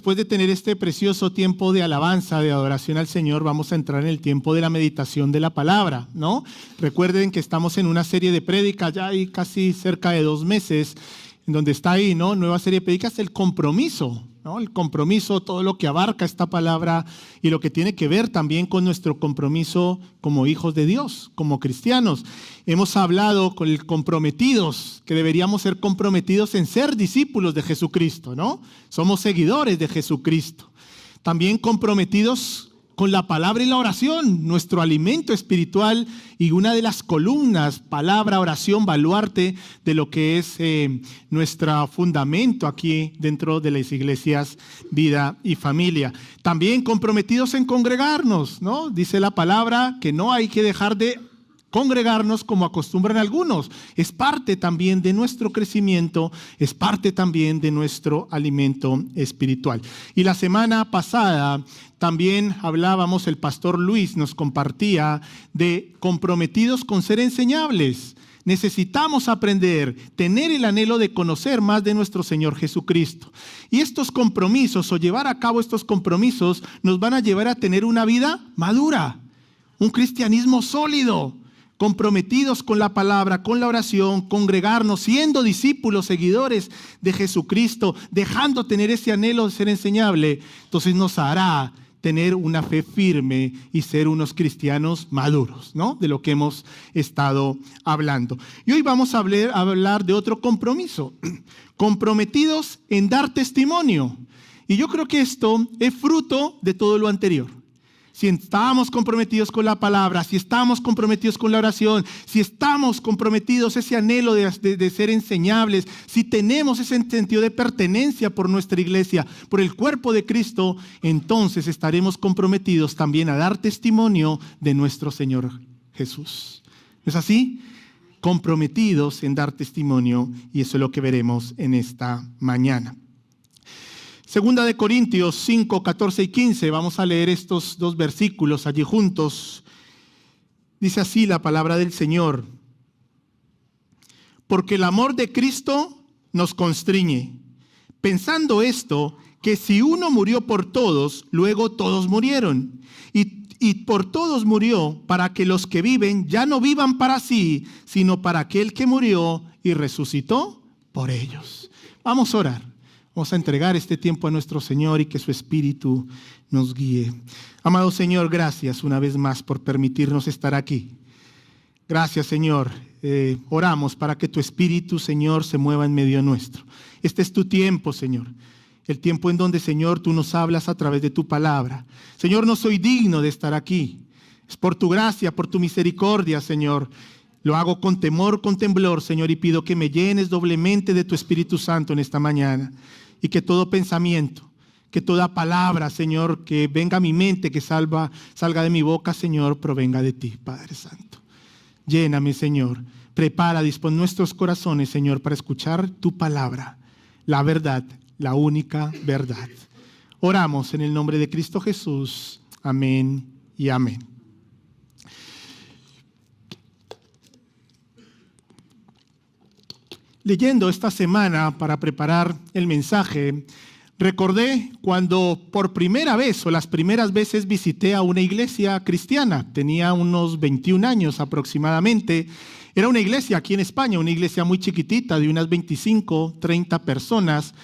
después de tener este precioso tiempo de alabanza, de adoración al Señor, vamos a entrar en el tiempo de la meditación de la palabra, ¿no? Recuerden que estamos en una serie de prédicas, ya hay casi cerca de 2 meses, en donde está ahí, ¿no? Nueva serie de prédicas, el compromiso, ¿no? El compromiso, todo lo que abarca esta palabra y lo que tiene que ver también con nuestro compromiso como hijos de Dios, como cristianos. Hemos hablado con el comprometidos, que deberíamos ser comprometidos en ser discípulos de Jesucristo, ¿no? Somos seguidores de Jesucristo. También comprometidos con la palabra y la oración, nuestro alimento espiritual y una de las columnas, palabra, oración, baluarte de lo que es nuestro fundamento aquí dentro de las iglesias Vida y Familia. También comprometidos en congregarnos, ¿no? Dice la palabra que no hay que dejar de congregarnos como acostumbran algunos. Es parte también de nuestro crecimiento, es parte también de nuestro alimento espiritual. Y la semana pasada también hablábamos, el pastor Luis nos compartía de comprometidos con ser enseñables. Necesitamos aprender, tener el anhelo de conocer más de nuestro Señor Jesucristo. Y estos compromisos o llevar a cabo estos compromisos nos van a llevar a tener una vida madura, un cristianismo sólido, comprometidos con la palabra, con la oración, congregarnos, siendo discípulos, seguidores de Jesucristo, dejando tener ese anhelo de ser enseñable, entonces nos hará tener una fe firme y ser unos cristianos maduros, ¿no? De lo que hemos estado hablando. Y hoy vamos a hablar de otro compromiso, comprometidos en dar testimonio. Y yo creo que esto es fruto de todo lo anterior. Si estamos comprometidos con la palabra, si estamos comprometidos con la oración, si estamos comprometidos ese anhelo de ser enseñables, si tenemos ese sentido de pertenencia por nuestra iglesia, por el cuerpo de Cristo, entonces estaremos comprometidos también a dar testimonio de nuestro Señor Jesús. ¿No es así? Comprometidos en dar testimonio, y eso es lo que veremos en esta mañana. Segunda de Corintios 5, 14 y 15, vamos a leer estos 2 versículos allí juntos. Dice así la palabra del Señor. Porque el amor de Cristo nos constriñe, pensando esto, que si uno murió por todos, luego todos murieron. Y por todos murió, para que los que viven ya no vivan para sí, sino para aquel que murió y resucitó por ellos. Vamos a orar. Vamos a entregar este tiempo a nuestro Señor y que su Espíritu nos guíe. Amado Señor, gracias una vez más por permitirnos estar aquí. Gracias, Señor. Oramos para que tu Espíritu, Señor, se mueva en medio nuestro. Este es tu tiempo, Señor. El tiempo en donde, Señor, tú nos hablas a través de tu palabra. Señor, no soy digno de estar aquí. Es por tu gracia, por tu misericordia, Señor. Lo hago con temor, con temblor, Señor, y pido que me llenes doblemente de tu Espíritu Santo en esta mañana. Y que todo pensamiento, que toda palabra, Señor, que venga a mi mente, que salga de mi boca, Señor, provenga de ti, Padre Santo. Lléname, Señor. Prepara, dispón nuestros corazones, Señor, para escuchar tu palabra, la verdad, la única verdad. Oramos en el nombre de Cristo Jesús. Amén y amén. Leyendo esta semana para preparar el mensaje, recordé cuando por primera vez o las primeras veces visité a una iglesia cristiana. Tenía unos 21 años aproximadamente. Era una iglesia aquí en España, una iglesia muy chiquitita de unas 25, 30 personas.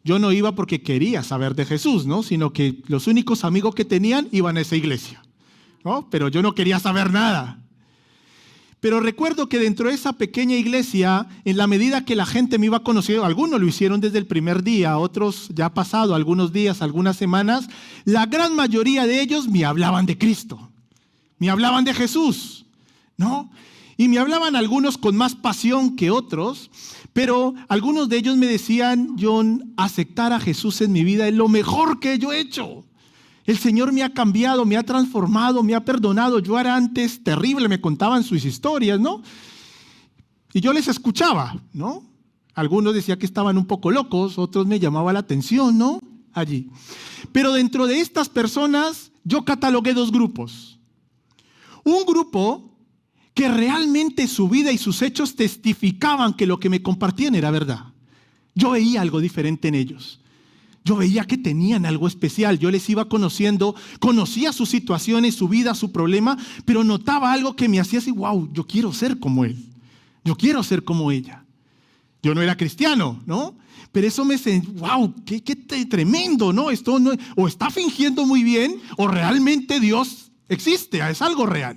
Yo no iba porque quería saber de Jesús, ¿no? Sino que los únicos amigos que tenían iban a esa iglesia, ¿no? Pero yo no quería saber nada. Pero recuerdo que dentro de esa pequeña iglesia, en la medida que la gente me iba conociendo, algunos lo hicieron desde el primer día, otros ya ha pasado algunos días, algunas semanas, la gran mayoría de ellos me hablaban de Cristo, me hablaban de Jesús, ¿no? Y me hablaban algunos con más pasión que otros, pero algunos de ellos me decían, John, aceptar a Jesús en mi vida es lo mejor que yo he hecho. El Señor me ha cambiado, me ha transformado, me ha perdonado. Yo era antes terrible, me contaban sus historias, ¿no? Y yo les escuchaba, ¿no? Algunos decían que estaban un poco locos, otros me llamaban la atención, ¿no? Allí. Pero dentro de estas personas, yo catalogué 2 grupos. Un grupo que realmente su vida y sus hechos testificaban que lo que me compartían era verdad. Yo veía algo diferente en ellos. Yo veía que tenían algo especial, yo les iba conociendo, conocía sus situaciones, su vida, su problema, pero notaba algo que me hacía así, wow, yo quiero ser como él, yo quiero ser como ella. Yo no era cristiano, ¿no? Pero eso me sentía, wow, qué tremendo, ¿no? Esto no, o está fingiendo muy bien, o realmente Dios existe, es algo real.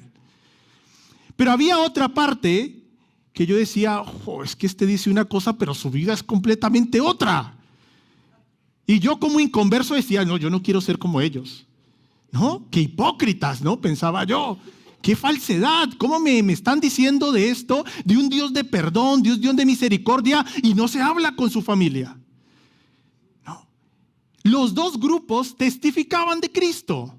Pero había otra parte que yo decía, oh, es que este dice una cosa, pero su vida es completamente otra. Y yo como inconverso decía, no, yo no quiero ser como ellos. ¿No? Qué hipócritas, ¿no? Pensaba yo. Qué falsedad. ¿Cómo me están diciendo de esto? De un Dios de perdón, Dios de misericordia, y no se habla con su familia. No. Los dos grupos testificaban de Cristo.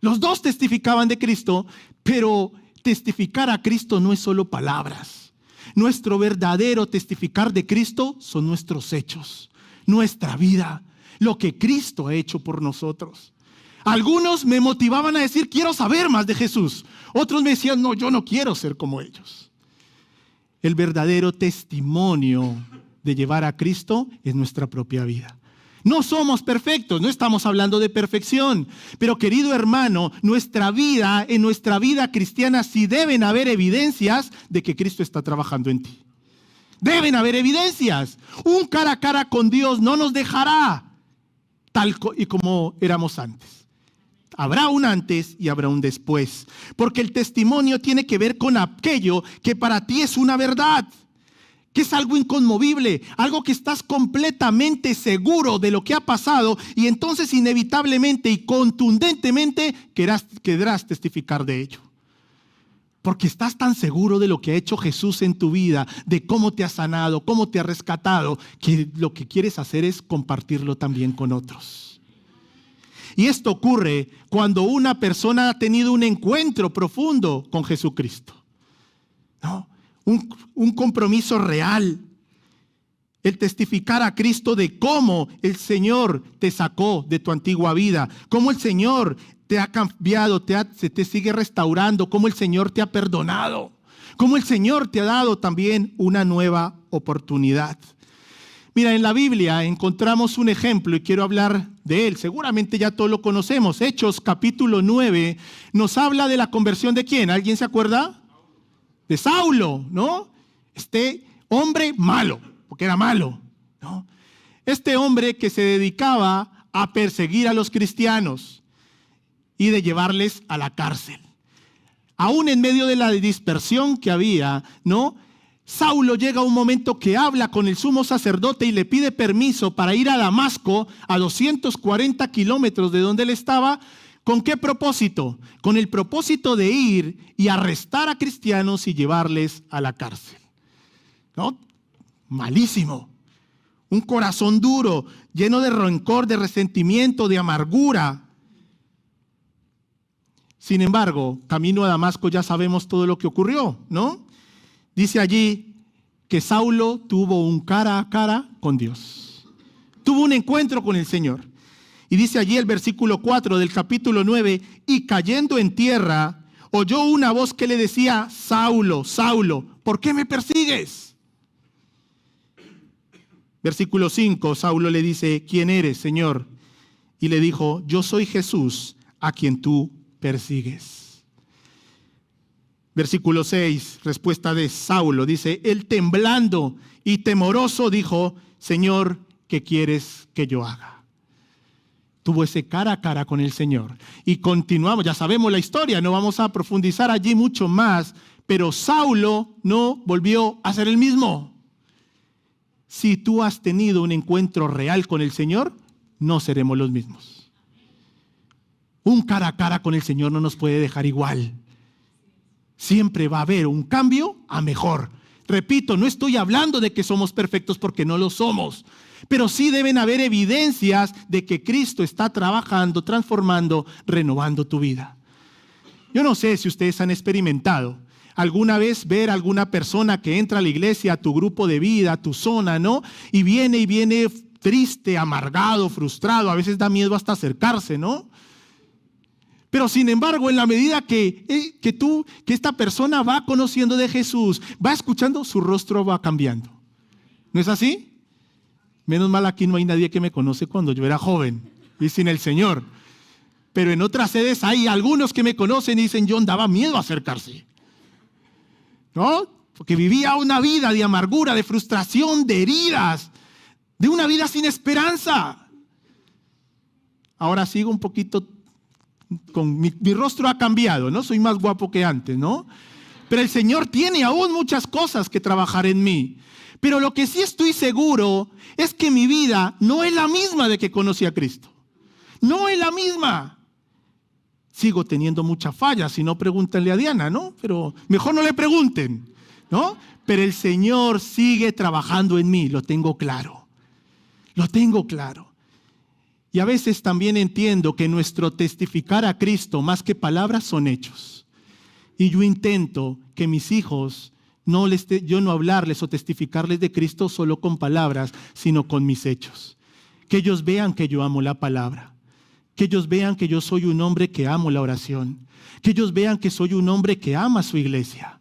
Los dos testificaban de Cristo, pero testificar a Cristo no es solo palabras. Nuestro verdadero testificar de Cristo son nuestros hechos. Nuestra vida, lo que Cristo ha hecho por nosotros. Algunos me motivaban a decir, quiero saber más de Jesús. Otros me decían, no, yo no quiero ser como ellos. El verdadero testimonio de llevar a Cristo es nuestra propia vida. No somos perfectos, no estamos hablando de perfección, pero querido hermano, en nuestra vida cristiana sí deben haber evidencias de que Cristo está trabajando en ti. Deben haber evidencias. Un cara a cara con Dios no nos dejará tal y como éramos antes. Habrá un antes y habrá un después. Porque el testimonio tiene que ver con aquello que para ti es una verdad. Que es algo inconmovible. Algo que estás completamente seguro de lo que ha pasado. Y entonces inevitablemente y contundentemente querrás testificar de ello. Porque estás tan seguro de lo que ha hecho Jesús en tu vida, de cómo te ha sanado, cómo te ha rescatado, que lo que quieres hacer es compartirlo también con otros. Y esto ocurre cuando una persona ha tenido un encuentro profundo con Jesucristo, ¿no? Un compromiso real. El testificar a Cristo de cómo el Señor te sacó de tu antigua vida, cómo el Señor te ha cambiado, te sigue restaurando, cómo el Señor te ha perdonado, cómo el Señor te ha dado también una nueva oportunidad. Mira, en la Biblia encontramos un ejemplo y quiero hablar de él. Seguramente ya todos lo conocemos. Hechos capítulo 9 nos habla de la conversión de ¿quién? ¿Alguien se acuerda? De Saulo, ¿no? Este hombre malo, porque era malo, ¿no? Este hombre que se dedicaba a perseguir a los cristianos y de llevarles a la cárcel. Aún en medio de la dispersión que había, ¿no? Saulo llega a un momento que habla con el sumo sacerdote y le pide permiso para ir a Damasco, a 240 kilómetros de donde él estaba. ¿Con qué propósito? Con el propósito de ir y arrestar a cristianos y llevarles a la cárcel, ¿no? Malísimo. Un corazón duro, lleno de rencor, de resentimiento, de amargura. Sin embargo, camino a Damasco ya sabemos todo lo que ocurrió, ¿no? Dice allí que Saulo tuvo un cara a cara con Dios. Tuvo un encuentro con el Señor. Y dice allí el versículo 4 del capítulo 9, y cayendo en tierra, oyó una voz que le decía, Saulo, Saulo, ¿por qué me persigues? Versículo 5, Saulo le dice, ¿quién eres, Señor? Y le dijo, yo soy Jesús, a quien tú persigues. Versículo 6, respuesta de Saulo, dice, él temblando y temoroso dijo, Señor, ¿qué quieres que yo haga? Tuvo ese cara a cara con el Señor. Y continuamos, ya sabemos la historia, no vamos a profundizar allí mucho más, pero Saulo no volvió a ser el mismo. Si tú has tenido un encuentro real con el Señor, no seremos los mismos. Un cara a cara con el Señor no nos puede dejar igual. Siempre va a haber un cambio a mejor. Repito, no estoy hablando de que somos perfectos porque no lo somos, pero sí deben haber evidencias de que Cristo está trabajando, transformando, renovando tu vida. Yo no sé si ustedes han experimentado alguna vez ver a alguna persona que entra a la iglesia, a tu grupo de vida, a tu zona, ¿no? Y viene triste, amargado, frustrado, a veces da miedo hasta acercarse, ¿no? Pero sin embargo, en la medida que esta persona va conociendo de Jesús, va escuchando, su rostro va cambiando. ¿No es así? Menos mal aquí no hay nadie que me conoce cuando yo era joven y sin el Señor. Pero en otras sedes hay algunos que me conocen y dicen, John, daba miedo acercarse. ¿No? Porque vivía una vida de amargura, de frustración, de heridas, de una vida sin esperanza. Ahora sigo un poquito, mi rostro ha cambiado, ¿no? Soy más guapo que antes, ¿no? Pero el Señor tiene aún muchas cosas que trabajar en mí. Pero lo que sí estoy seguro es que mi vida no es la misma de que conocí a Cristo. No es la misma. Sigo teniendo muchas fallas, si no pregúntenle a Diana, ¿no? Pero mejor no le pregunten, ¿no? Pero el Señor sigue trabajando en mí, lo tengo claro. Lo tengo claro. Y a veces también entiendo que nuestro testificar a Cristo, más que palabras, son hechos. Y yo intento que mis hijos, yo no hablarles o testificarles de Cristo solo con palabras, sino con mis hechos. Que ellos vean que yo amo la palabra. Que ellos vean que yo soy un hombre que amo la oración. Que ellos vean que soy un hombre que ama su iglesia.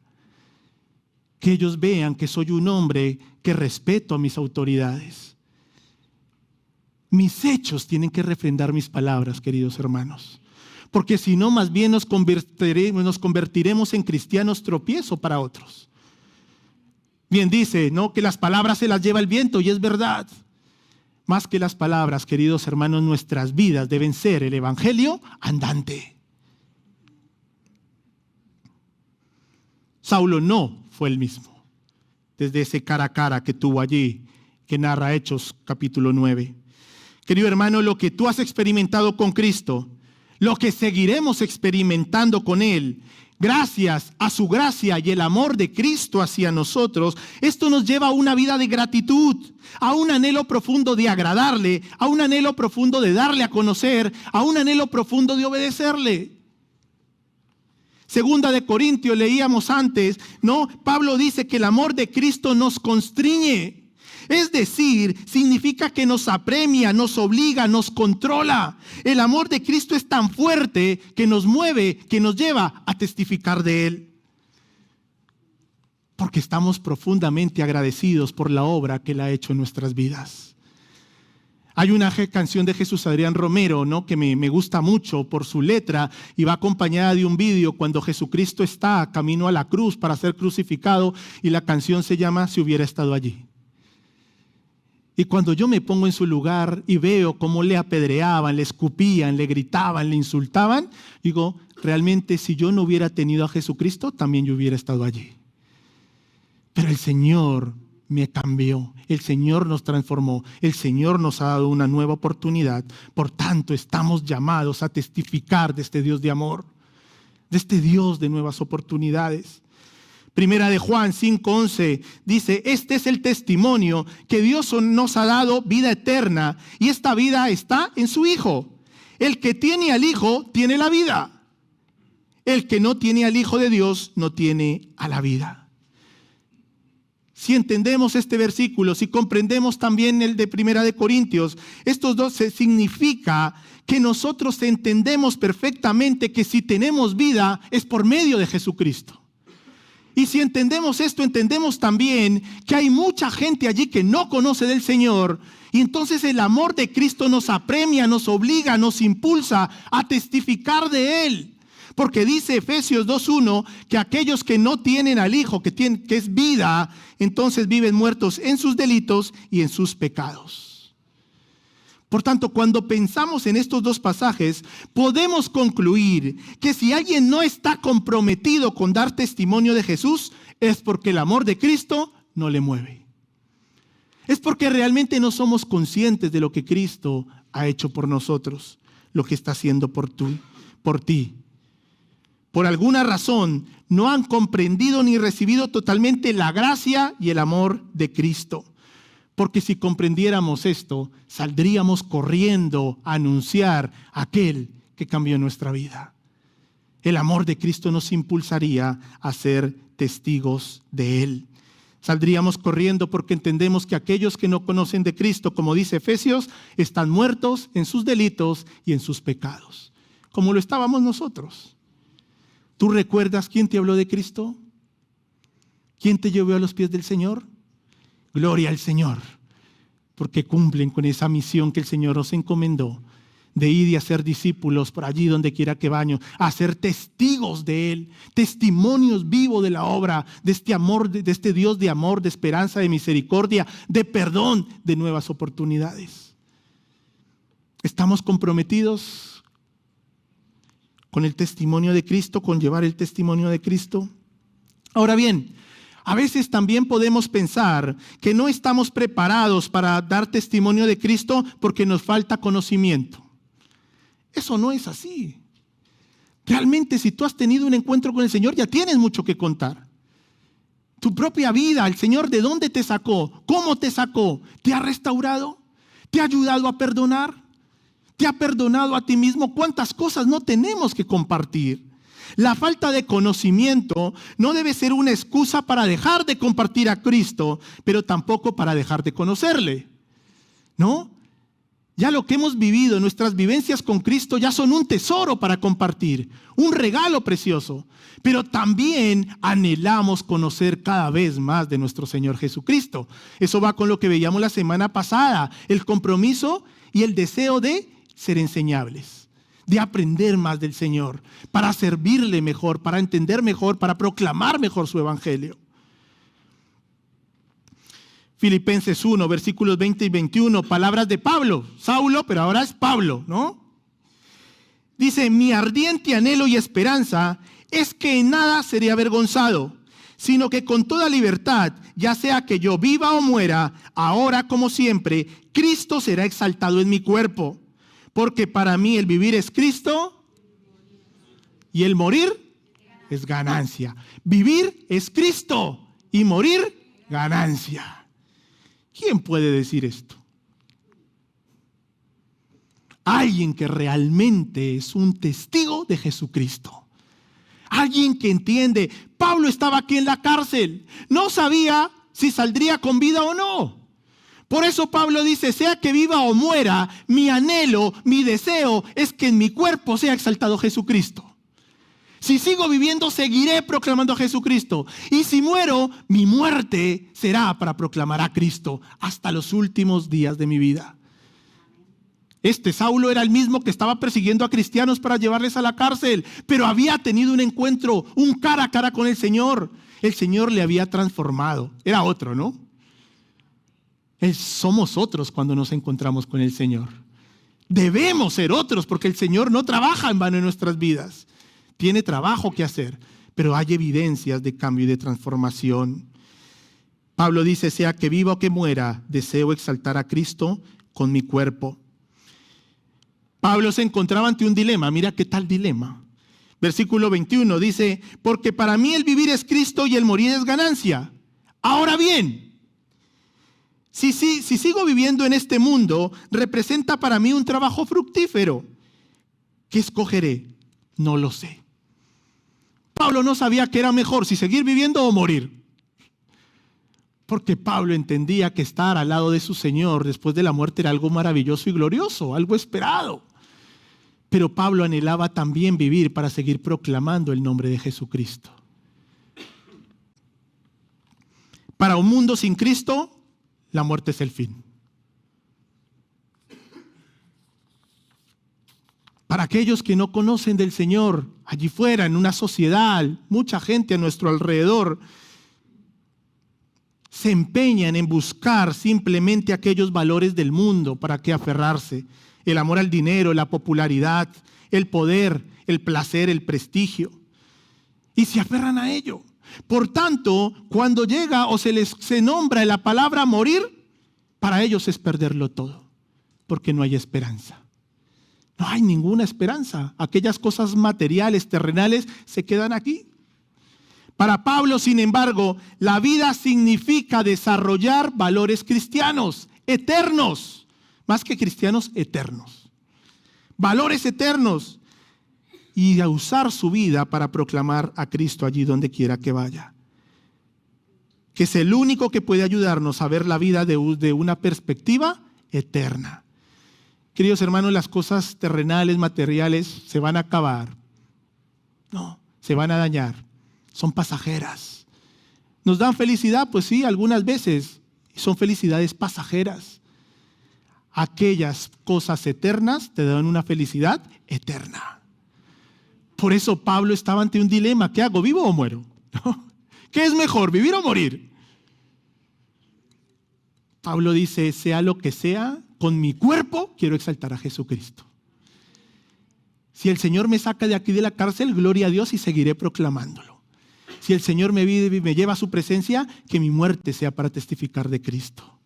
Que ellos vean que soy un hombre que respeto a mis autoridades. Mis hechos tienen que refrendar mis palabras, queridos hermanos. Porque si no, más bien nos convertiremos en cristianos tropiezo para otros. Bien dice, ¿no?, que las palabras se las lleva el viento, y es verdad. Más que las palabras, queridos hermanos, nuestras vidas deben ser el evangelio andante. Saulo no fue el mismo desde ese cara a cara que tuvo allí, que narra Hechos capítulo 9. Querido hermano, lo que tú has experimentado con Cristo, lo que seguiremos experimentando con Él, gracias a su gracia y el amor de Cristo hacia nosotros, esto nos lleva a una vida de gratitud, a un anhelo profundo de agradarle, a un anhelo profundo de darle a conocer, a un anhelo profundo de obedecerle. Segunda de Corintios leíamos antes, ¿no? Pablo dice que el amor de Cristo nos constriñe. Es decir, significa que nos apremia, nos obliga, nos controla. El amor de Cristo es tan fuerte que nos mueve, que nos lleva a testificar de Él. Porque estamos profundamente agradecidos por la obra que Él ha hecho en nuestras vidas. Hay una canción de Jesús Adrián Romero, ¿no?, que me gusta mucho por su letra y va acompañada de un vídeo cuando Jesucristo está camino a la cruz para ser crucificado, y la canción se llama Si hubiera estado allí. Y cuando yo me pongo en su lugar y veo cómo le apedreaban, le escupían, le gritaban, le insultaban, digo, realmente si yo no hubiera tenido a Jesucristo, también yo hubiera estado allí. Pero el Señor me cambió, el Señor nos transformó, el Señor nos ha dado una nueva oportunidad. Por tanto, estamos llamados a testificar de este Dios de amor, de este Dios de nuevas oportunidades. Primera de Juan 5:11 dice, este es el testimonio que Dios nos ha dado vida eterna, y esta vida está en su Hijo. El que tiene al Hijo tiene la vida. El que no tiene al Hijo de Dios no tiene a la vida. Si entendemos este versículo, si comprendemos también el de Primera de Corintios, estos dos significa que nosotros entendemos perfectamente que si tenemos vida es por medio de Jesucristo. Y si entendemos esto, entendemos también que hay mucha gente allí que no conoce del Señor, y entonces el amor de Cristo nos apremia, nos obliga, nos impulsa a testificar de Él. Porque dice Efesios 2:1 que aquellos que no tienen al Hijo, que es vida, entonces viven muertos en sus delitos y en sus pecados. Por tanto, cuando pensamos en estos dos pasajes, podemos concluir que si alguien no está comprometido con dar testimonio de Jesús, es porque el amor de Cristo no le mueve. Es porque realmente no somos conscientes de lo que Cristo ha hecho por nosotros, lo que está haciendo por ti. Por alguna razón, no han comprendido ni recibido totalmente la gracia y el amor de Cristo. Porque si comprendiéramos esto, saldríamos corriendo a anunciar a aquel que cambió nuestra vida. El amor de Cristo nos impulsaría a ser testigos de Él. Saldríamos corriendo porque entendemos que aquellos que no conocen de Cristo, como dice Efesios, están muertos en sus delitos y en sus pecados, como lo estábamos nosotros. ¿Tú recuerdas quién te habló de Cristo? ¿Quién te llevó a los pies del Señor? Gloria al Señor. porque cumplen con esa misión que el Señor nos encomendó, de ir y hacer discípulos por allí donde quiera que vayan, a ser testigos de Él, testimonios vivos de la obra, de este amor, de este Dios de amor, de esperanza, de misericordia, de perdón, de nuevas oportunidades. ¿Estamos comprometidos con el testimonio de Cristo, con llevar el testimonio de Cristo? Ahora bien, a veces también podemos pensar que no estamos preparados para dar testimonio de Cristo porque nos falta conocimiento. Eso no es así. Realmente, si tú has tenido un encuentro con el Señor, ya tienes mucho que contar. Tu propia vida, el Señor, ¿de dónde te sacó? ¿Cómo te sacó? ¿Te ha restaurado? ¿Te ha ayudado a perdonar? ¿Te ha perdonado a ti mismo? ¿Cuántas cosas no tenemos que compartir? La falta de conocimiento no debe ser una excusa para dejar de compartir a Cristo, pero tampoco para dejar de conocerle, ¿no? Ya lo que hemos vivido, nuestras vivencias con Cristo ya son un tesoro para compartir, un regalo precioso, pero también anhelamos conocer cada vez más de nuestro Señor Jesucristo. Eso va con lo que veíamos la semana pasada, el compromiso y el deseo de ser enseñables, de aprender más del Señor, para servirle mejor, para entender mejor, para proclamar mejor su evangelio. Filipenses 1, versículos 20 y 21, palabras de Pablo, Saulo, pero ahora es Pablo, ¿no? Dice, mi ardiente anhelo y esperanza es que en nada seré avergonzado, sino que con toda libertad, ya sea que yo viva o muera, ahora como siempre, Cristo será exaltado en mi cuerpo. Porque para mí el vivir es Cristo y el morir es ganancia. Vivir es Cristo y morir ganancia. ¿Quién puede decir esto? Alguien que realmente es un testigo de Jesucristo. Alguien que entiende. Pablo estaba aquí en la cárcel. No sabía si saldría con vida o no. Por eso Pablo dice, sea que viva o muera, mi anhelo, mi deseo es que en mi cuerpo sea exaltado Jesucristo. Si sigo viviendo, seguiré proclamando a Jesucristo. Y si muero, mi muerte será para proclamar a Cristo hasta los últimos días de mi vida. Este Saulo era el mismo que estaba persiguiendo a cristianos para llevarles a la cárcel, pero había tenido un encuentro, un cara a cara con el Señor. El Señor le había transformado. Era otro, ¿no? Somos otros cuando nos encontramos con el Señor. Debemos ser otros porque el Señor no trabaja en vano en nuestras vidas. Tiene trabajo que hacer, pero hay evidencias de cambio y de transformación. Pablo dice, sea que viva o que muera, deseo exaltar a Cristo con mi cuerpo. Pablo se encontraba ante un dilema. Mira qué tal dilema. Versículo 21 dice, porque para mí el vivir es Cristo y el morir es ganancia. Ahora bien, si sigo viviendo en este mundo, representa para mí un trabajo fructífero. ¿Qué escogeré? No lo sé. Pablo no sabía qué era mejor, si seguir viviendo o morir. Porque Pablo entendía que estar al lado de su Señor después de la muerte era algo maravilloso y glorioso, algo esperado. Pero Pablo anhelaba también vivir para seguir proclamando el nombre de Jesucristo. Para un mundo sin Cristo, la muerte es el fin. Para aquellos que no conocen del Señor, allí fuera, en una sociedad, mucha gente a nuestro alrededor se empeñan en buscar simplemente aquellos valores del mundo para que aferrarse. El amor al dinero, la popularidad, el poder, el placer, el prestigio. Y se aferran a ello. Por tanto, cuando llega o se nombra la palabra morir, para ellos es perderlo todo, porque no hay esperanza. No hay ninguna esperanza. Aquellas cosas materiales, terrenales, se quedan aquí. Para Pablo, sin embargo, la vida significa desarrollar valores cristianos, eternos, más que cristianos, eternos. Valores eternos. Y a usar su vida para proclamar a Cristo allí donde quiera que vaya. Que es el único que puede ayudarnos a ver la vida de una perspectiva eterna. Queridos hermanos, las cosas terrenales, materiales, se van a acabar. No, se van a dañar. Son pasajeras. ¿Nos dan felicidad? Pues sí, algunas veces. Son felicidades pasajeras. aquellas cosas eternas te dan una felicidad eterna. Por eso Pablo estaba ante un dilema. ¿Qué hago? ¿Vivo o muero? ¿No? ¿Qué es mejor, vivir o morir? Pablo dice, sea lo que sea, con mi cuerpo quiero exaltar a Jesucristo. Si el Señor me saca de aquí de la cárcel, gloria a Dios y seguiré proclamándolo. Si el Señor me lleva a su presencia, que mi muerte sea para testificar de Cristo.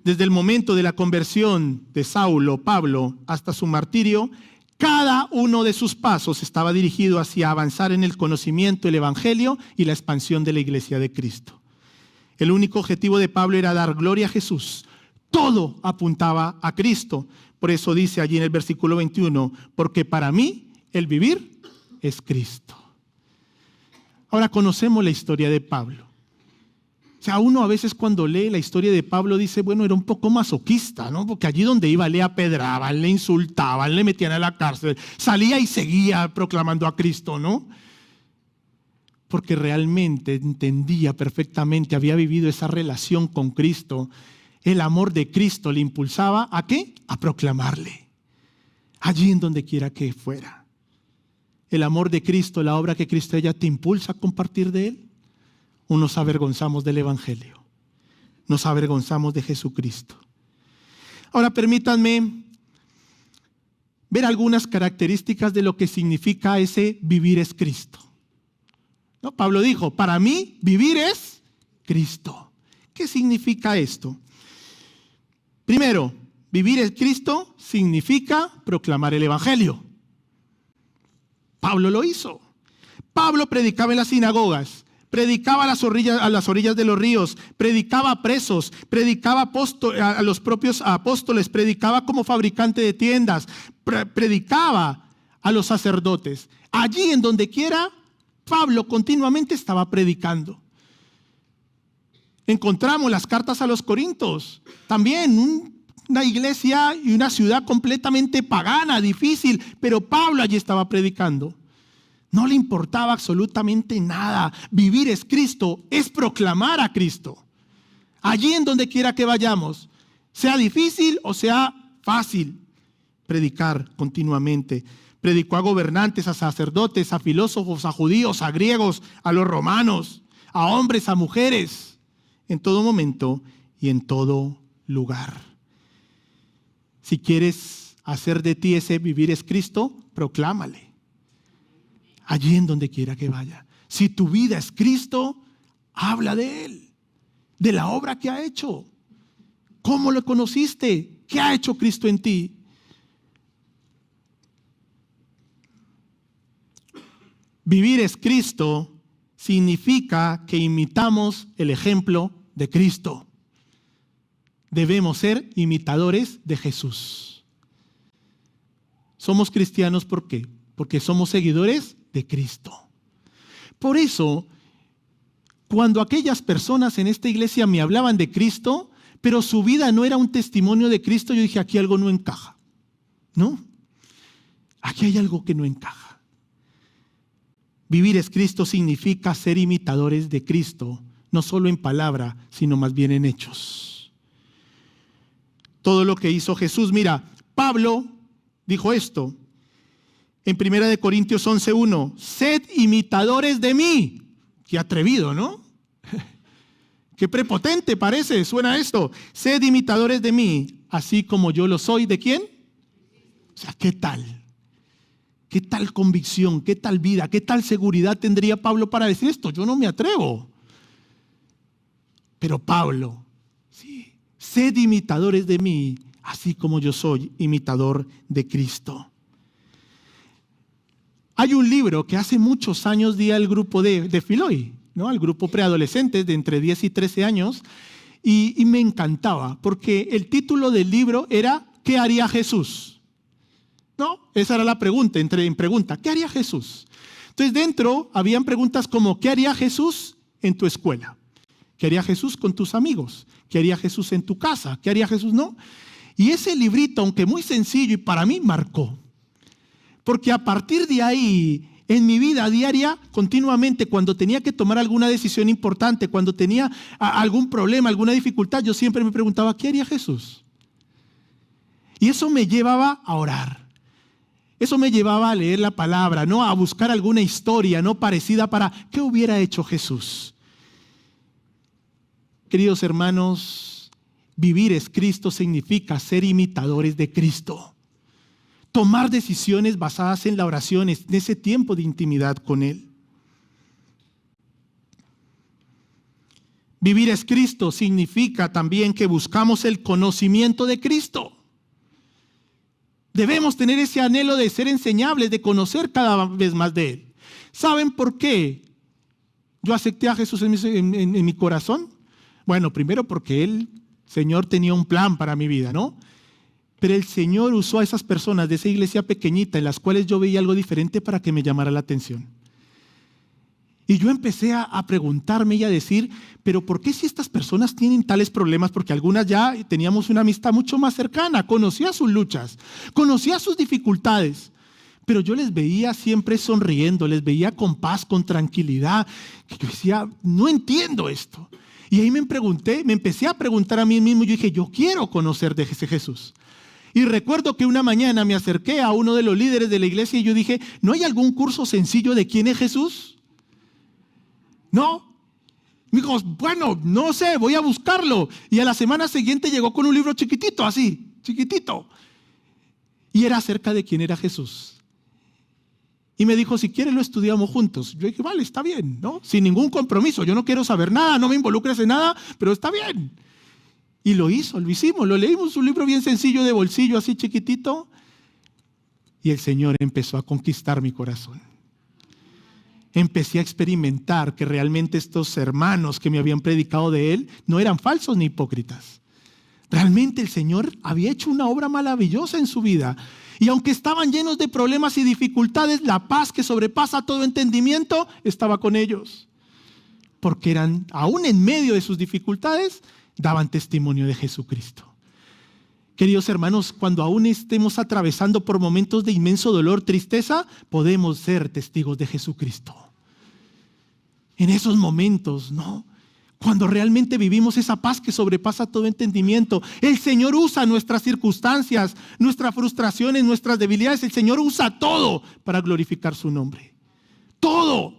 Desde el momento de la conversión de Saulo, Pablo, hasta su martirio, cada uno de sus pasos estaba dirigido hacia avanzar en el conocimiento del Evangelio y la expansión de la iglesia de Cristo. El único objetivo de Pablo era dar gloria a Jesús. Todo apuntaba a Cristo. Por eso dice allí en el versículo 21, porque para mí el vivir es Cristo. Ahora conocemos la historia de Pablo. O sea, uno a veces cuando lee la historia de Pablo dice, bueno, era un poco masoquista, ¿no? Porque allí donde iba le apedraban, le insultaban, le metían a la cárcel, salía y seguía proclamando a Cristo, ¿no? Porque realmente entendía perfectamente, había vivido esa relación con Cristo. El amor de Cristo le impulsaba ¿a qué? A proclamarle, allí en donde quiera que fuera. El amor de Cristo, la obra que Cristo ella te impulsa a compartir de Él. O nos avergonzamos del Evangelio, nos avergonzamos de Jesucristo. Ahora permítanme ver algunas características de lo que significa ese vivir es Cristo. ¿No? Pablo dijo, para mí vivir es Cristo. ¿Qué significa esto? Primero, vivir es Cristo significa proclamar el Evangelio. Pablo lo hizo. Pablo predicaba en las sinagogas. Predicaba a las orillas de los ríos, predicaba a presos, predicaba a los propios apóstoles, predicaba como fabricante de tiendas, predicaba a los sacerdotes. Allí en donde quiera, Pablo continuamente estaba predicando. Encontramos las cartas a los Corintios, también una iglesia y una ciudad completamente pagana, difícil, pero Pablo allí estaba predicando. No le importaba absolutamente nada. Vivir es Cristo, es proclamar a Cristo. Allí en donde quiera que vayamos, sea difícil o sea fácil, predicar continuamente. Predicó a gobernantes, a sacerdotes, a filósofos, a judíos, a griegos, a los romanos, a hombres, a mujeres, en todo momento y en todo lugar. Si quieres hacer de ti ese vivir es Cristo, proclámale. Allí en donde quiera que vaya. Si tu vida es Cristo, habla de Él, de la obra que ha hecho. ¿Cómo lo conociste? ¿Qué ha hecho Cristo en ti? Vivir es Cristo significa que imitamos el ejemplo de Cristo. Debemos ser imitadores de Jesús. Somos cristianos, ¿por qué? Porque somos seguidores de Cristo. Por eso, cuando aquellas personas en esta iglesia me hablaban de Cristo, pero su vida no era un testimonio de Cristo, yo dije, aquí algo no encaja. ¿No? Aquí hay algo que no encaja. Vivir es Cristo significa ser imitadores de Cristo, no solo en palabra, sino más bien en hechos. Todo lo que hizo Jesús, mira, Pablo dijo esto, en 1 Corintios 11:1, sed imitadores de mí. Qué atrevido, ¿no? Qué prepotente parece, suena esto. Sed imitadores de mí, así como yo lo soy. ¿De quién? O sea, ¿qué tal? ¿Qué tal convicción? ¿Qué tal vida? ¿Qué tal seguridad tendría Pablo para decir esto? Yo no me atrevo. Pero Pablo, sí, sed imitadores de mí, así como yo soy imitador de Cristo. Hay un libro que hace muchos años di al grupo de Filoi, ¿no? Al grupo preadolescentes de entre 10 y 13 años, y me encantaba, porque el título del libro era ¿qué haría Jesús? ¿No? Esa era la pregunta, en pregunta, ¿qué haría Jesús? Entonces dentro habían preguntas como ¿qué haría Jesús en tu escuela? ¿Qué haría Jesús con tus amigos? ¿Qué haría Jesús en tu casa? ¿Qué haría Jesús? No. Y ese librito, aunque muy sencillo y para mí marcó, porque a partir de ahí En mi vida diaria, continuamente, cuando tenía que tomar alguna decisión importante, cuando tenía algún problema, alguna dificultad, yo siempre me preguntaba, ¿qué haría Jesús? Y eso me llevaba a orar. Eso me llevaba a leer la palabra, ¿no? A buscar alguna historia, ¿no? Parecida para ¿qué hubiera hecho Jesús? Queridos hermanos, vivir es Cristo significa ser imitadores de Cristo. Tomar decisiones basadas en la oración, en ese tiempo de intimidad con Él. Vivir es Cristo significa también que buscamos el conocimiento de Cristo. Debemos tener ese anhelo de ser enseñables, de conocer cada vez más de Él. ¿Saben por qué yo acepté a Jesús en mi corazón? Bueno, primero porque el Señor tenía un plan para mi vida, ¿no? Pero el Señor usó a esas personas de esa iglesia pequeñita en las cuales yo veía algo diferente para que me llamara la atención. Y yo empecé a preguntarme y a decir, pero ¿por qué si estas personas tienen tales problemas? Porque algunas ya teníamos una amistad mucho más cercana, conocía sus luchas, conocía sus dificultades, pero yo les veía siempre sonriendo, les veía con paz, con tranquilidad, que yo decía, no entiendo esto. Y ahí me empecé a preguntar a mí mismo, yo dije, yo quiero conocer de ese Jesús. Y recuerdo que una mañana me acerqué a uno de los líderes de la iglesia y yo dije, ¿no hay algún curso sencillo de quién es Jesús? No. Me dijo, bueno, no sé, voy a buscarlo. Y a la semana siguiente llegó con un libro chiquitito, así, chiquitito. Y era acerca de quién era Jesús. Y me dijo, si quieres lo estudiamos juntos. Yo dije, vale, está bien, ¿no? Sin ningún compromiso, yo no quiero saber nada, no me involucres en nada, pero está bien. Y lo hicimos, lo leímos, un libro bien sencillo de bolsillo, así chiquitito. Y el Señor empezó a conquistar mi corazón. Empecé a experimentar que realmente estos hermanos que me habían predicado de Él no eran falsos ni hipócritas. Realmente el Señor había hecho una obra maravillosa en su vida. Y aunque estaban llenos de problemas y dificultades, la paz que sobrepasa todo entendimiento estaba con ellos. Porque aún en medio de sus dificultades, daban testimonio de Jesucristo. Queridos hermanos, cuando aún estemos atravesando por momentos de inmenso dolor, tristeza, podemos ser testigos de Jesucristo. En esos momentos, ¿no? Cuando realmente vivimos esa paz que sobrepasa todo entendimiento, el Señor usa nuestras circunstancias, nuestras frustraciones, nuestras debilidades. El Señor usa todo para glorificar su nombre. Todo.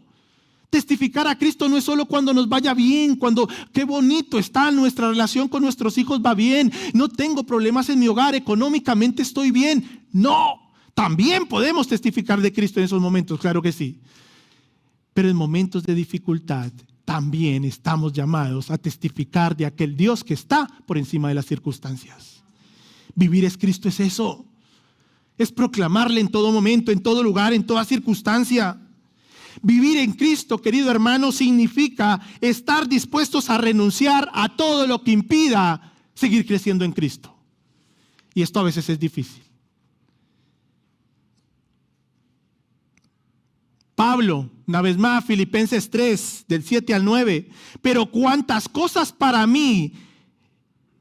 Testificar a Cristo no es solo cuando nos vaya bien, cuando qué bonito está nuestra relación con nuestros hijos, va bien, no tengo problemas en mi hogar, económicamente estoy bien. No, también podemos testificar de Cristo en esos momentos, claro que sí. Pero en momentos de dificultad también estamos llamados a testificar de aquel Dios que está por encima de las circunstancias. Vivir es Cristo, es eso. Es proclamarle en todo momento, en todo lugar, en toda circunstancia. Vivir en Cristo, querido hermano, significa estar dispuestos a renunciar a todo lo que impida seguir creciendo en Cristo. Y esto a veces es difícil. Pablo, una vez más, Filipenses 3, del 7 al 9. Pero cuántas cosas para mí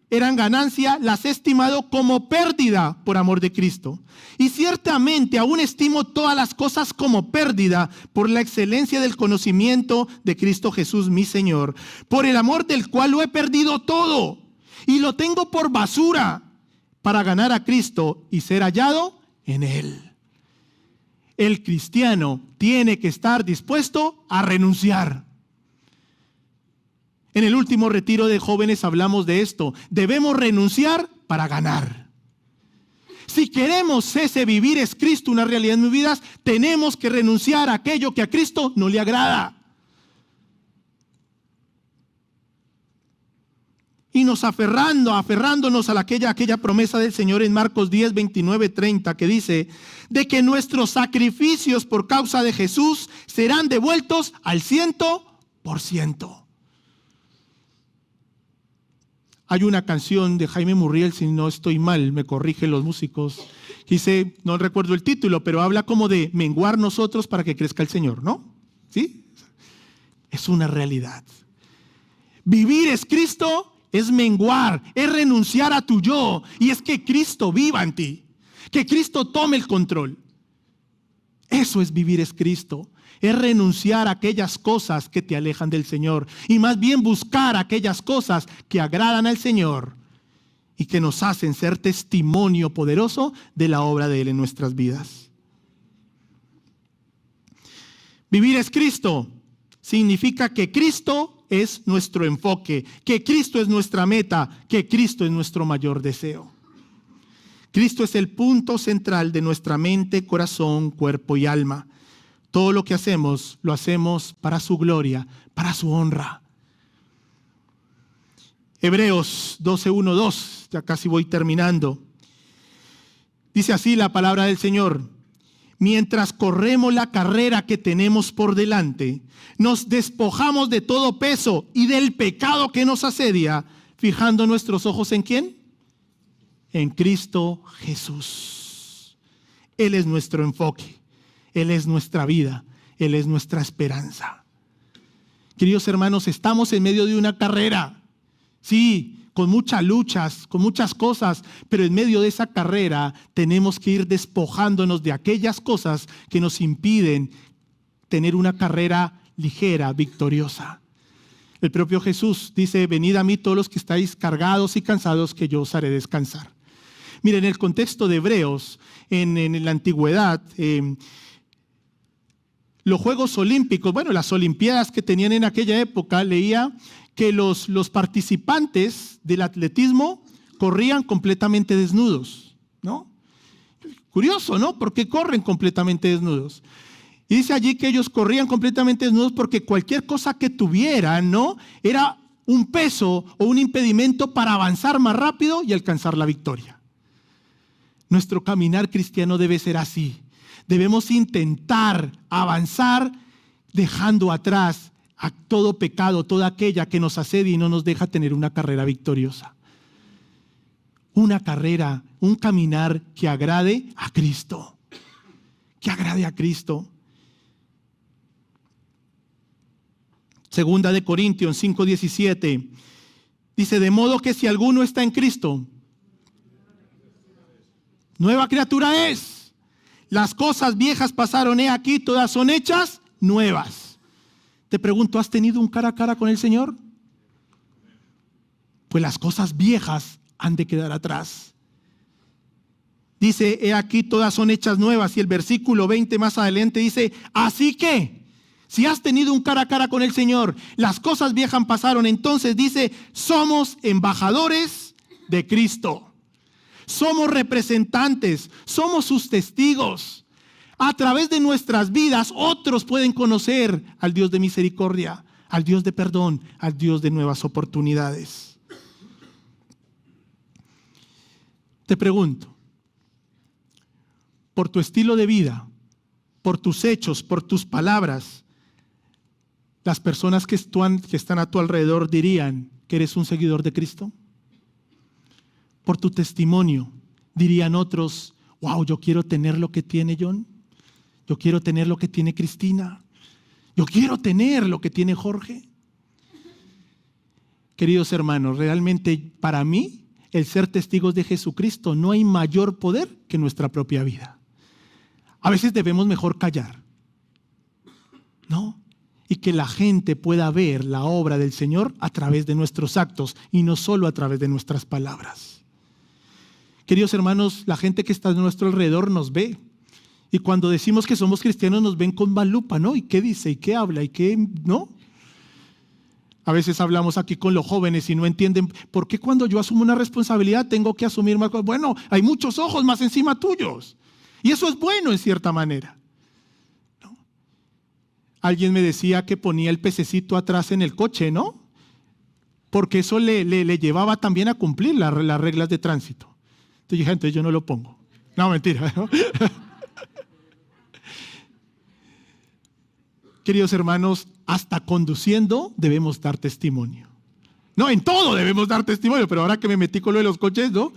eran ganancia, las he estimado como pérdida por amor de Cristo. Y ciertamente aún estimo todas las cosas como pérdida por la excelencia del conocimiento de Cristo Jesús, mi Señor, por el amor del cual lo he perdido todo y lo tengo por basura para ganar a Cristo y ser hallado en Él. El cristiano tiene que estar dispuesto a renunciar. En el último retiro de jóvenes hablamos de esto. Debemos renunciar para ganar. Si queremos ese vivir es Cristo una realidad en nuestras vidas, tenemos que renunciar a aquello que a Cristo no le agrada. Y aferrándonos a aquella promesa del Señor en Marcos 10, 29, 30, que dice, de que nuestros sacrificios por causa de Jesús serán devueltos al 100%. Hay una canción de Jaime Murriel, si no estoy mal, me corrigen los músicos, dice, no recuerdo el título, pero habla como de menguar nosotros para que crezca el Señor, ¿no? ¿Sí? Es una realidad. Vivir es Cristo, es menguar, es renunciar a tu yo, y es que Cristo viva en ti, que Cristo tome el control. Eso es vivir es Cristo. Es renunciar a aquellas cosas que te alejan del Señor y más bien buscar aquellas cosas que agradan al Señor y que nos hacen ser testimonio poderoso de la obra de Él en nuestras vidas. Vivir es Cristo significa que Cristo es nuestro enfoque, que Cristo es nuestra meta, que Cristo es nuestro mayor deseo. Cristo es el punto central de nuestra mente, corazón, cuerpo y alma. Todo lo que hacemos, lo hacemos para su gloria, para su honra. Hebreos 12:1-2, ya casi voy terminando. Dice así la palabra del Señor: mientras corremos la carrera que tenemos por delante, nos despojamos de todo peso y del pecado que nos asedia, fijando nuestros ojos ¿en quién? En Cristo Jesús. Él es nuestro enfoque. Él es nuestra vida, Él es nuestra esperanza. Queridos hermanos, estamos en medio de una carrera, sí, con muchas luchas, con muchas cosas, pero en medio de esa carrera tenemos que ir despojándonos de aquellas cosas que nos impiden tener una carrera ligera, victoriosa. El propio Jesús dice: venid a mí todos los que estáis cargados y cansados, que yo os haré descansar. Miren, en el contexto de Hebreos, en la antigüedad, los Juegos Olímpicos, las Olimpiadas que tenían en aquella época, leía que los participantes del atletismo corrían completamente desnudos, ¿no? Curioso, ¿no? ¿Por qué corren completamente desnudos? Y dice allí que ellos corrían completamente desnudos porque cualquier cosa que tuvieran, ¿no?, era un peso o un impedimento para avanzar más rápido y alcanzar la victoria. Nuestro caminar cristiano debe ser así. Debemos intentar avanzar dejando atrás a todo pecado, toda aquella que nos asedia y no nos deja tener una carrera victoriosa. Una carrera, un caminar que agrade a Cristo. Que agrade a Cristo. Segunda de Corintios 5:17 dice: de modo que si alguno está en Cristo, nueva criatura es. Las cosas viejas pasaron, he aquí, todas son hechas nuevas. Te pregunto, ¿has tenido un cara a cara con el Señor? Pues las cosas viejas han de quedar atrás. Dice, he aquí, todas son hechas nuevas. Y el versículo 20 más adelante dice: así que, si has tenido un cara a cara con el Señor, las cosas viejas pasaron. Entonces dice, somos embajadores de Cristo. Somos representantes, somos sus testigos. A través de nuestras vidas, otros pueden conocer al Dios de misericordia, al Dios de perdón, al Dios de nuevas oportunidades. Te pregunto, por tu estilo de vida, por tus hechos, por tus palabras, las personas que están a tu alrededor dirían que eres un seguidor de Cristo. Por tu testimonio, dirían otros: wow, yo quiero tener lo que tiene John, yo quiero tener lo que tiene Cristina, yo quiero tener lo que tiene Jorge. Queridos hermanos, realmente para mí, el ser testigos de Jesucristo, no hay mayor poder que nuestra propia vida. A veces debemos mejor callar, ¿no? Y que la gente pueda ver la obra del Señor a través de nuestros actos y no solo a través de nuestras palabras. Queridos hermanos, la gente que está a nuestro alrededor nos ve. Y cuando decimos que somos cristianos nos ven con mal lupa, ¿no? ¿Y qué dice? ¿Y qué habla? ¿Y qué no? A veces hablamos aquí con los jóvenes y no entienden por qué cuando yo asumo una responsabilidad tengo que asumir más cosas. Bueno, hay muchos ojos más encima tuyos. Y eso es bueno en cierta manera, ¿no? Alguien me decía que ponía el pececito atrás en el coche, ¿no? Porque eso le llevaba también a cumplir las reglas de tránsito. Entonces yo no lo pongo. No, mentira, ¿no? Queridos hermanos, hasta conduciendo debemos dar testimonio. No, en todo debemos dar testimonio, pero ahora que me metí con lo de los coches, ¿no?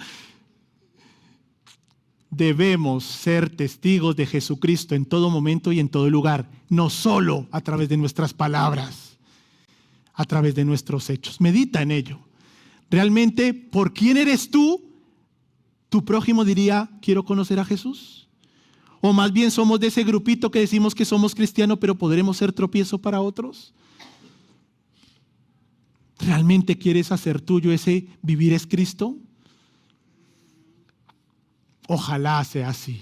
Debemos ser testigos de Jesucristo en todo momento y en todo lugar, no solo a través de nuestras palabras, a través de nuestros hechos. Medita en ello. Realmente, ¿por quién eres tú? Tu prójimo diría, quiero conocer a Jesús. O más bien somos de ese grupito que decimos que somos cristianos, pero podremos ser tropiezo para otros. ¿Realmente quieres hacer tuyo ese vivir es Cristo? Ojalá sea así.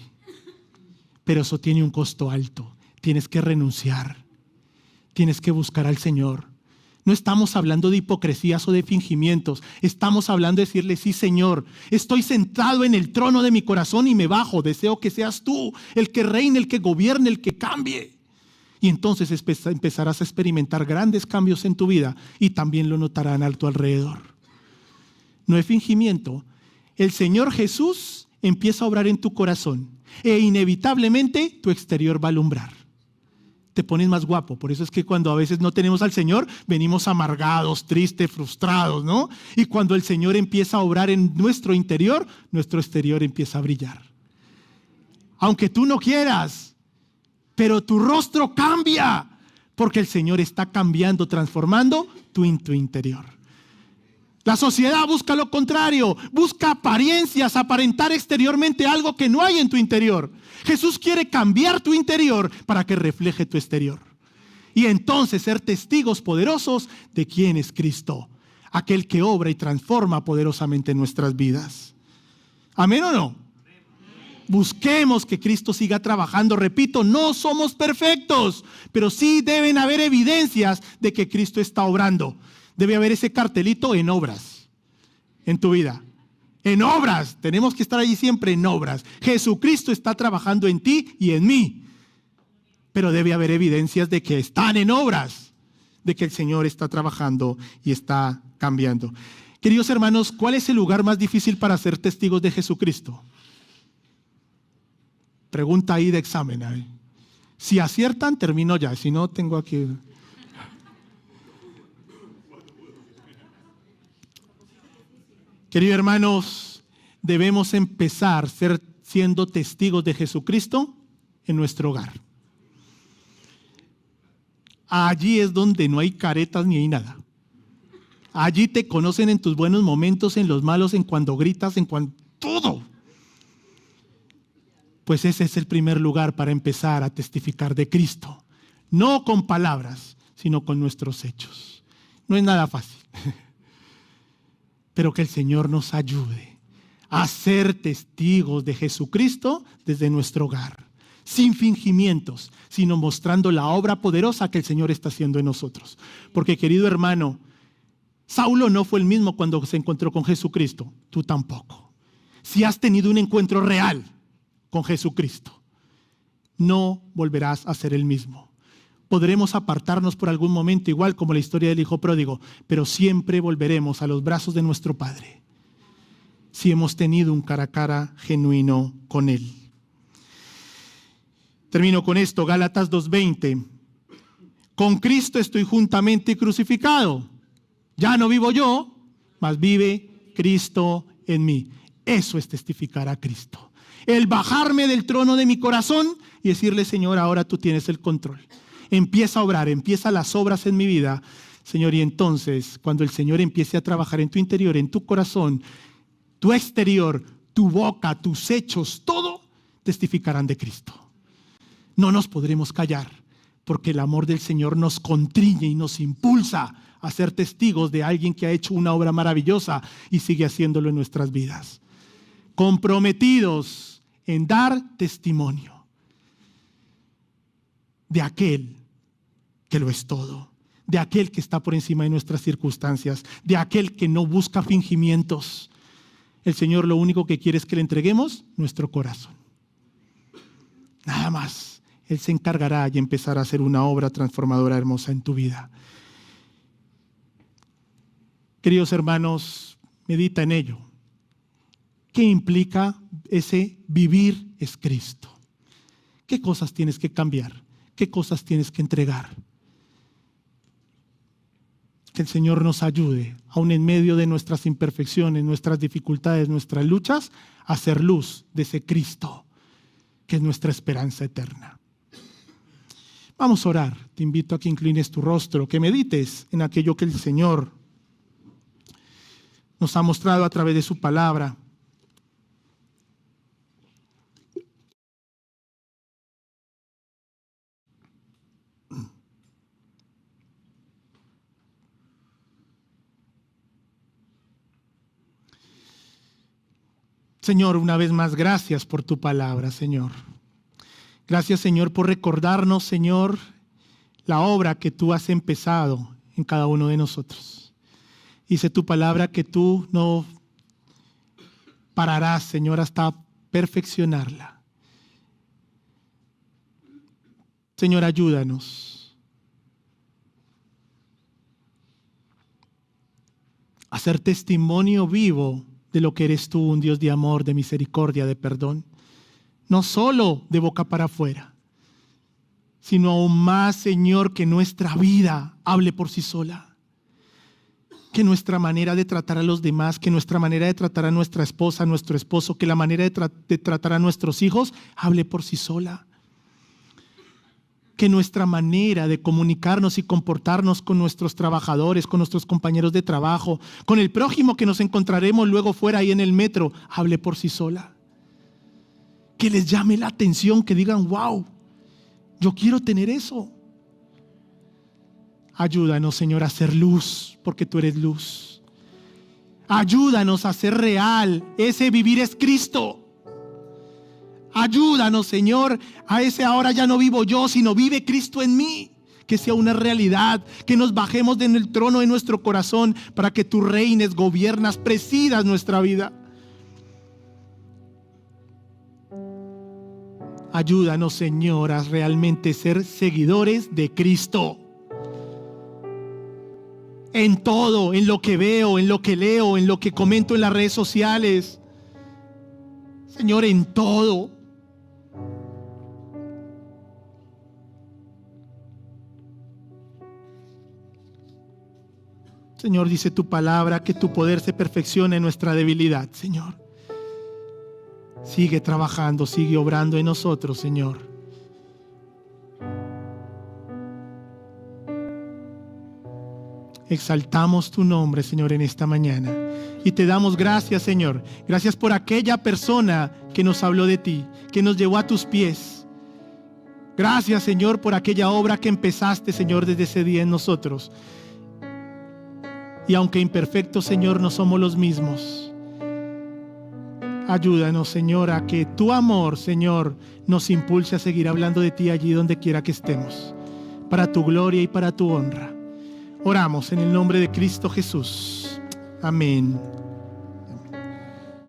Pero eso tiene un costo alto. Tienes que renunciar. Tienes que buscar al Señor. No estamos hablando de hipocresías o de fingimientos. Estamos hablando de decirle, sí, Señor, estoy sentado en el trono de mi corazón y me bajo. Deseo que seas tú el que reine, el que gobierne, el que cambie. Y entonces empezarás a experimentar grandes cambios en tu vida y también lo notarán a tu alrededor. No es fingimiento. El Señor Jesús empieza a obrar en tu corazón e inevitablemente tu exterior va a alumbrar. Te pones más guapo. Por eso es que cuando a veces no tenemos al Señor, venimos amargados, tristes, frustrados, ¿no? Y cuando el Señor empieza a obrar en nuestro interior, nuestro exterior empieza a brillar. Aunque tú no quieras, pero tu rostro cambia, porque el Señor está cambiando, transformando tu interior. La sociedad busca lo contrario, busca apariencias, aparentar exteriormente algo que no hay en tu interior. Jesús quiere cambiar tu interior para que refleje tu exterior. Y entonces ser testigos poderosos de quién es Cristo, aquel que obra y transforma poderosamente nuestras vidas. ¿Amén o no? Busquemos que Cristo siga trabajando. Repito, no somos perfectos, pero sí deben haber evidencias de que Cristo está obrando. Debe haber ese cartelito en obras en tu vida. En obras, tenemos que estar allí siempre en obras. Jesucristo está trabajando en ti y en mí. Pero debe haber evidencias de que están en obras, de que el Señor está trabajando y está cambiando. Queridos hermanos, ¿cuál es el lugar más difícil para ser testigos de Jesucristo? Pregunta ahí de examen. Si aciertan, termino ya. Si no, tengo aquí. Queridos hermanos, debemos empezar siendo testigos de Jesucristo en nuestro hogar. Allí es donde no hay caretas ni hay nada. Allí te conocen en tus buenos momentos, en los malos, en cuando gritas, en cuando todo. Pues ese es el primer lugar para empezar a testificar de Cristo. No con palabras, sino con nuestros hechos. No es nada fácil. Pero que el Señor nos ayude a ser testigos de Jesucristo desde nuestro hogar, sin fingimientos, sino mostrando la obra poderosa que el Señor está haciendo en nosotros. Porque, querido hermano, Saulo no fue el mismo cuando se encontró con Jesucristo, tú tampoco. Si has tenido un encuentro real con Jesucristo, no volverás a ser el mismo. Podremos apartarnos por algún momento, igual como la historia del hijo pródigo, pero siempre volveremos a los brazos de nuestro Padre si hemos tenido un cara a cara genuino con Él. Termino con esto, Gálatas 2:20. Con Cristo estoy juntamente crucificado. Ya no vivo yo, mas vive Cristo en mí. Eso es testificar a Cristo. El bajarme del trono de mi corazón y decirle, Señor, ahora tú tienes el control. Empieza a obrar, empieza las obras en mi vida, Señor, y entonces cuando el Señor empiece a trabajar en tu interior, en tu corazón, tu exterior, tu boca, tus hechos, todo testificarán de Cristo. No nos podremos callar, porque el amor del Señor nos contriñe y nos impulsa a ser testigos de alguien que ha hecho una obra maravillosa y sigue haciéndolo en nuestras vidas. Comprometidos en dar testimonio de aquel que lo es todo, de aquel que está por encima de nuestras circunstancias, de aquel que no busca fingimientos. El Señor lo único que quiere es que le entreguemos nuestro corazón. Nada más. Él se encargará y empezará a hacer una obra transformadora hermosa en tu vida. Queridos hermanos, medita en ello. ¿Qué implica ese vivir es Cristo? ¿Qué cosas tienes que cambiar? ¿Qué cosas tienes que entregar? Que el Señor nos ayude, aun en medio de nuestras imperfecciones, nuestras dificultades, nuestras luchas, a hacer luz de ese Cristo, que es nuestra esperanza eterna. Vamos a orar. Te invito a que inclines tu rostro, que medites en aquello que el Señor nos ha mostrado a través de su palabra. Señor, una vez más, gracias por tu palabra, Señor. Gracias, Señor, por recordarnos, Señor, la obra que tú has empezado en cada uno de nosotros. Dice tu palabra que tú no pararás, Señor, hasta perfeccionarla. Señor, ayúdanos a ser testimonio vivo de lo que eres tú, un Dios de amor, de misericordia, de perdón. No solo de boca para afuera, sino aún más, Señor, que nuestra vida hable por sí sola. Que nuestra manera de tratar a los demás, que nuestra manera de tratar a nuestra esposa, a nuestro esposo, que la manera de tratar a nuestros hijos hable por sí sola. Que nuestra manera de comunicarnos y comportarnos con nuestros trabajadores, con nuestros compañeros de trabajo, con el prójimo que nos encontraremos luego fuera ahí en el metro, hable por sí sola. Que les llame la atención, que digan, wow, yo quiero tener eso. Ayúdanos, Señor, a ser luz, porque tú eres luz. Ayúdanos a ser real. Ese vivir es Cristo. Ayúdanos, Señor, a ese ahora ya no vivo yo, sino vive Cristo en mí. Que sea una realidad, que nos bajemos del trono de nuestro corazón para que tú reines, gobiernas, presidas nuestra vida. Ayúdanos, Señor, a realmente ser seguidores de Cristo. En todo, en lo que veo, en lo que leo, en lo que comento en las redes sociales. Señor, en todo. Señor, dice tu palabra que tu poder se perfecciona en nuestra debilidad, Señor. Sigue trabajando, sigue obrando en nosotros, Señor. Exaltamos tu nombre, Señor, en esta mañana. Y te damos gracias, Señor. Gracias por aquella persona que nos habló de ti, que nos llevó a tus pies. Gracias, Señor, por aquella obra que empezaste, Señor, desde ese día en nosotros. Y aunque imperfectos, Señor, no somos los mismos. Ayúdanos, Señor, a que tu amor, Señor, nos impulse a seguir hablando de ti allí donde quiera que estemos, para tu gloria y para tu honra. Oramos en el nombre de Cristo Jesús. Amén.